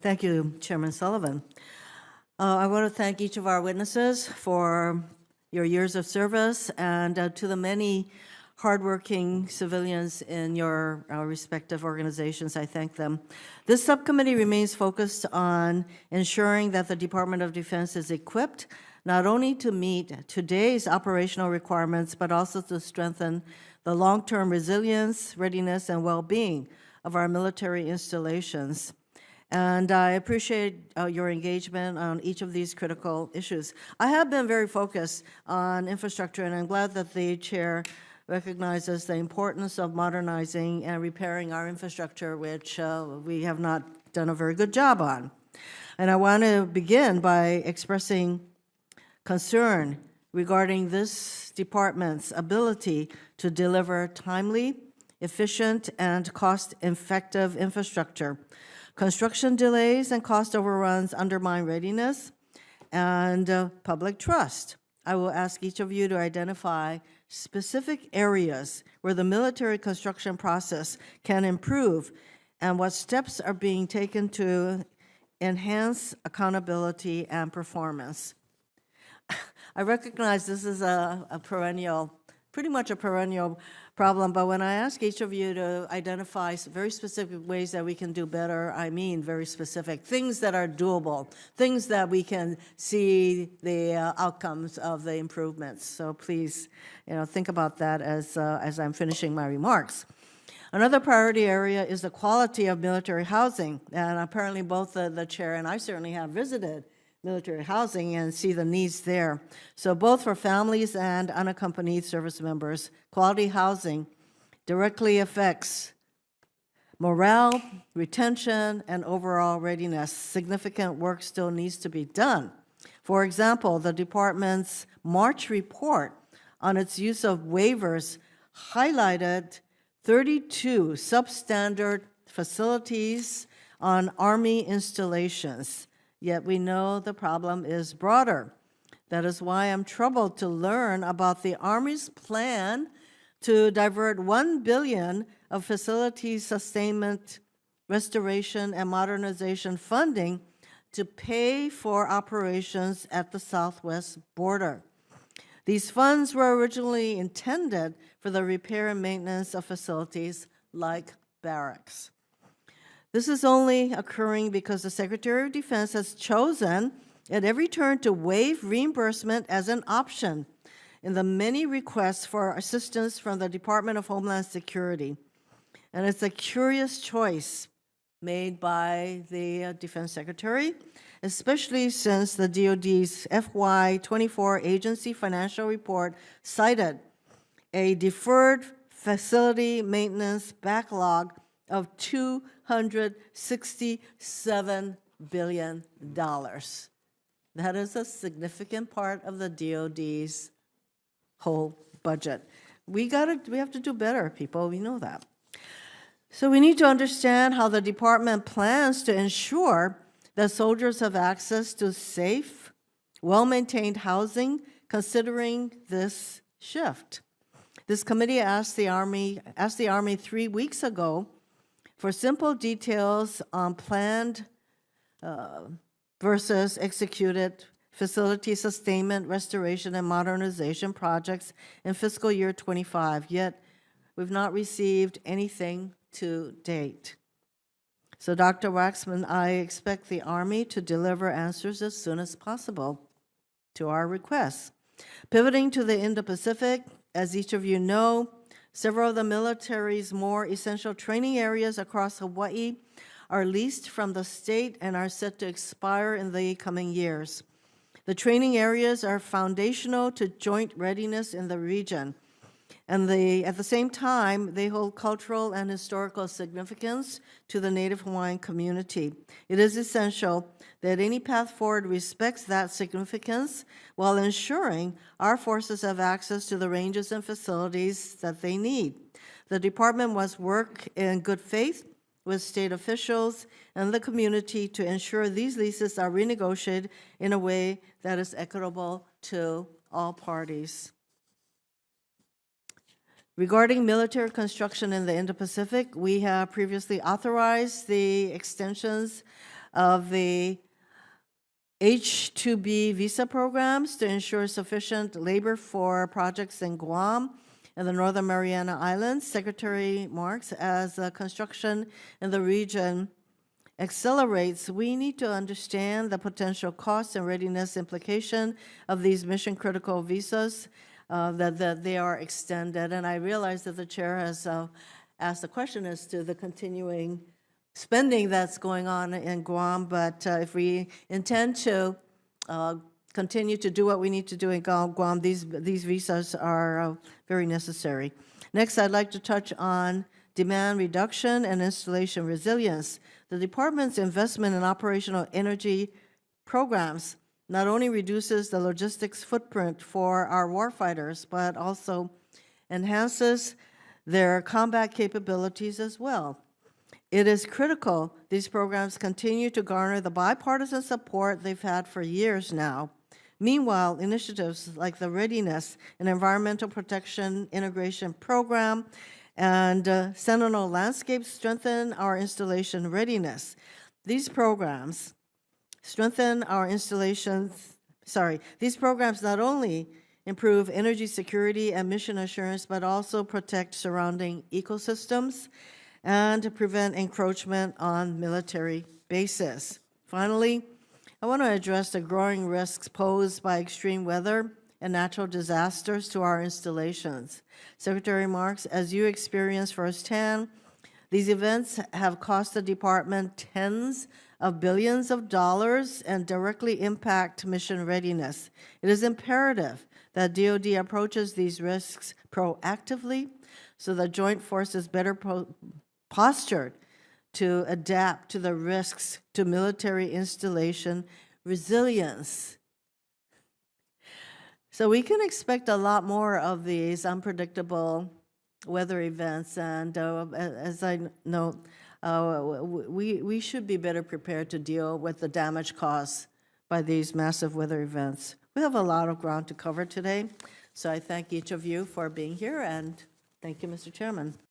Thank you, Chairman Sullivan. I want to thank each of our witnesses for your years of service, and to the many hardworking civilians in your respective organizations, I thank them. This subcommittee remains focused on ensuring that the Department of Defense is equipped not only to meet today's operational requirements, but also to strengthen the long-term resilience, readiness, and well-being of our military installations. And I appreciate your engagement on each of these critical issues. I have been very focused on infrastructure, and I'm glad that the chair recognizes the importance of modernizing and repairing our infrastructure, which we have not done a very good job on. And I want to begin by expressing concern regarding this department's ability to deliver timely, efficient, and cost-effective infrastructure. Construction delays and cost overruns undermine readiness and public trust. I will ask each of you to identify specific areas where the military construction process can improve and what steps are being taken to enhance accountability and performance. I recognize this is a perennial, pretty much a perennial problem, but when I ask each of you to identify very specific ways that we can do better, I mean very specific, things that are doable, things that we can see the outcomes of the improvements. So please, think about that as I'm finishing my remarks. Another priority area is the quality of military housing, and apparently both the chair and I certainly have visited military housing and see the needs there. So both for families and unaccompanied service members, quality housing directly affects morale, retention, and overall readiness. Significant work still needs to be done. For example, the department's March report on its use of waivers highlighted 32 substandard facilities on Army installations. Yet we know the problem is broader. That is why I'm troubled to learn about the Army's plan to divert $1 billion of facility sustainment, restoration, and modernization funding to pay for operations at the southwest border. These funds were originally intended for the repair and maintenance of facilities like Barracks. This is only occurring because the Secretary of Defense has chosen at every turn to waive reimbursement as an option in the many requests for assistance from the Department of Homeland Security. And it's a curious choice made by the Defense Secretary, especially since the DoD's FY24 agency financial report cited a deferred facility maintenance backlog of $267 billion. That is a significant part of the DoD's whole budget. We have to do better, people. We know that. So we need to understand how the department plans to ensure that soldiers have access to safe, well-maintained housing, considering this shift. This committee asked the Army 3 weeks ago for simple details on planned versus executed facility sustainment, restoration, and modernization projects in fiscal year 25, yet we've not received anything to date. So Dr. Waxman, I expect the Army to deliver answers as soon as possible to our requests. Pivoting to the Indo-Pacific, as each of you know, several of the military's more essential training areas across Hawaii are leased from the state and are set to expire in the coming years. The training areas are foundational to joint readiness in the region, and at the same time, they hold cultural and historical significance to the Native Hawaiian community. It is essential that any path forward respects that significance while ensuring our forces have access to the ranges and facilities that they need. The department must work in good faith with state officials and the community to ensure these leases are renegotiated in a way that is equitable to all parties. Regarding military construction in the Indo-Pacific, we have previously authorized the extensions of the H-2B visa programs to ensure sufficient labor for projects in Guam and the Northern Mariana Islands. Secretary Marks, as construction in the region accelerates, we need to understand the potential cost and readiness implication of these mission-critical visas, that they are extended. And I realize that the chair has asked the question as to the continuing spending that's going on in Guam, but if we intend to continue to do what we need to do in Guam, these visas are very necessary. Next, I'd like to touch on demand reduction and installation resilience. The department's investment in operational energy programs not only reduces the logistics footprint for our warfighters, but also enhances their combat capabilities as well. It is critical these programs continue to garner the bipartisan support they've had for years now. Meanwhile, initiatives like the Readiness and Environmental Protection Integration Program and Sentinel Landscape strengthen our installation readiness. These programs strengthen our these programs not only improve energy security and mission assurance, but also protect surrounding ecosystems and prevent encroachment on military bases. Finally, I want to address the growing risks posed by extreme weather and natural disasters to our installations. Secretary Marks, as you experience firsthand, these events have cost the department tens of billions of dollars and directly impact mission readiness. It is imperative that DoD approaches these risks proactively so that Joint Force is better postured to adapt to the risks to military installation resilience. So we can expect a lot more of these unpredictable weather events, and as I know, we should be better prepared to deal with the damage caused by these massive weather events. We have a lot of ground to cover today, so I thank each of you for being here, and thank you, Mr. Chairman.